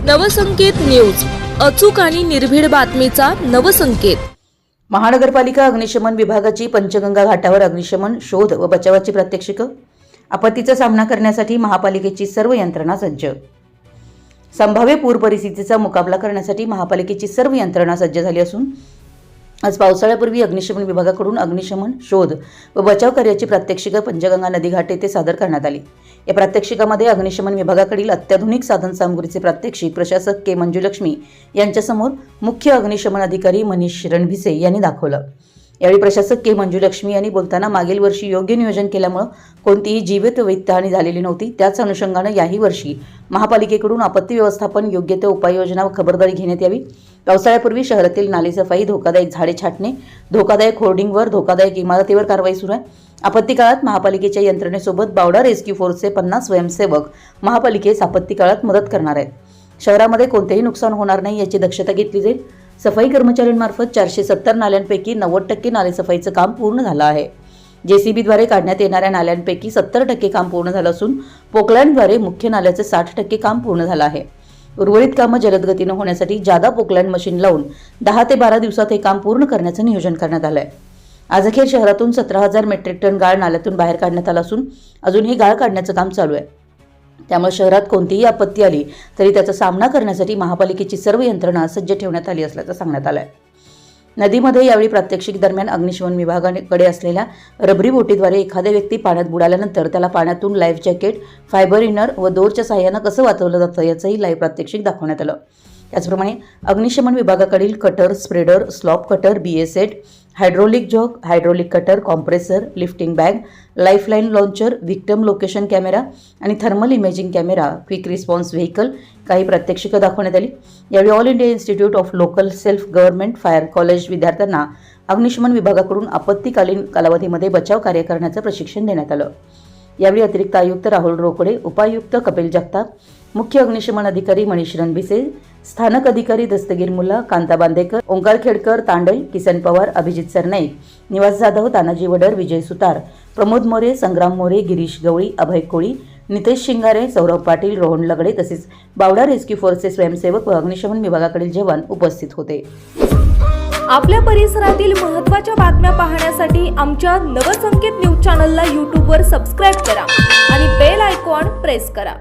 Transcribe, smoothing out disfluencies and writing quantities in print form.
Navsanket news, अचूक आणि निर्भीड बातमीचा नवसंकेत। महानगरपालिका अग्निशमन विभागाची पंचगंगा घाटावर अग्निशमन शोध व बचावाची प्रात्यक्षिक। आपत्तीचा सामना करण्यासाठी महापालिकेची सर्व यंत्रणा सज्ज। संभाव्य पूर परिस्थितीचा मुकाबला करण्यासाठी महापालिकेची सर्व यंत्रणा सज्ज झाली असून आज पावसाळ्यापूर्वी अग्निशमन विभागाकडून अग्निशमन शोध व बचाव कार्याची प्रात्यक्षिक पंचगंगा नदी घाट येथे सादर करण्यात आली। या प्रात्यक्षिकामध्ये अग्निशमन विभागाकडील अत्याधुनिक साधन सामुग्रीचे प्रात्यक्षिक प्रशासक के मंजुलक्ष्मी यांच्यासमोर मुख्य अग्निशमन अधिकारी मनीष रणभिसे यांनी दाखवलं। यावेळी प्रशासक के मंजुलक्ष्मी यांनी बोलताना मागील वर्षी योग्य नियोजन केल्यामुळे कोणतीही जीवित वित्तहानी झालेली नव्हती। त्याच अनुषंगाने याही वर्षी महापालिकेकडून आपत्ती व्यवस्थापन योग्य त्या उपाययोजना व खबरदारी घेण्यात यावी। पावसाळ्यापूर्वी शहरातील नाली सफाई, धोकादायक झाडे छाटणे, धोकादायक होर्डिंगवर, धोकादायक इमारतीवर कारवाई सुरू आहे। आपत्ती काळात महापालिकेच्या यंत्रणेसोबत बावडा रेस्क्यू फोर्सचे 50 स्वयंसेवक महापालिकेस आपत्ती काळात मदत करणार आहेत। शहरामध्ये कोणतेही नुकसान होणार नाही याची दक्षता घेतली जाईल। सफाई कर्मचाऱ्यांमार्फत 470 नाल्यांपैकी 90% नालेसफाईचं काम पूर्ण झालं आहे। जेसीबीद्वारे काढण्यात येणाऱ्या नाल्यांपैकी 70% काम पूर्ण झालं असून पोकलँडद्वारे मुख्य नाल्याचे 60% काम पूर्ण झालं आहे। उर्वरित कामं जलद गतीनं होण्यासाठी जादा पोकलँड मशीन लावून 10 ते 12 दिवसात हे काम पूर्ण करण्याचं नियोजन करण्यात आलं आहे। आज अखेर शहरातून 17,000 मेट्रिक टन गाळ नाल्यातून बाहेर काढण्यात आला असून अजूनही गाळ काढण्याचं काम चालू आहे। त्यामुळे शहरात कोणतीही आपत्ती आली तरी त्याचा सामना करण्यासाठी महापालिकेची सर्व यंत्रणा सज्ज ठेवण्यात आली असल्याचं सांगण्यात आलं आहे। नदीमध्ये यावेळी प्रात्यक्षिक दरम्यान अग्निशमन विभागाकडे असलेल्या रबरी बोटीद्वारे एखाद्या व्यक्ती पाण्यात बुडाल्यानंतर त्याला पाण्यातून लाईफ जॅकेट, फायबर इनर व दोरच्या सहाय्यानं कसं वाचवलं जातं याचंही लाईव्ह प्रात्यक्षिक दाखवण्यात आलं। त्याचप्रमाणे अग्निशमन विभागाकडील cutter, spreader, slope cutter, BA set, hydraulic jack, hydraulic cutter, compressor, lifting bag, lifeline launcher, victim location camera आणि thermal imaging camera, quick response vehicle काही प्रात्यक्षिकं दाखवण्यात आली। यावेळी all India institute of local self government fire college विद्यार्थ्यांना अग्निशमन विभागाकडून आपत्तीकालीन कालावधीमध्ये बचाव कार्य करण्याचं प्रशिक्षण देण्यात आलं। यावेळी अतिरिक्त आयुक्त राहुल रोकडे, उपायुक्त कपिल जगताप, मुख्य अग्निशमन अधिकारी मनीष रणभिसे, स्थानक अधिकारी दस्तगीर मुल्ला, कांता बांदेकर, ओंकार खेडकर, तांडल, किसन पवार, अभिजित सरनाईक, निवास जाधव, तानाजी वडर, विजय सुतार, प्रमोद मोरे, संग्राम मोरे, गिरीश गवळी, अभय कोळी, नितेश शिंगारे, सौरभ पाटील, रोहन लगडे तसेच बावडा रेस्क्यू फोर्सचे स्वयंसेवक व अग्निशमन विभागाकडील जवान उपस्थित होते। आपल्या परिसरातील महत्त्वाच्या बातम्या पाहण्यासाठी आमच्या नवसंकेत न्यूज चॅनलला YouTubeवर सबस्क्राइब करा आणि बेल आयकॉन प्रेस करा।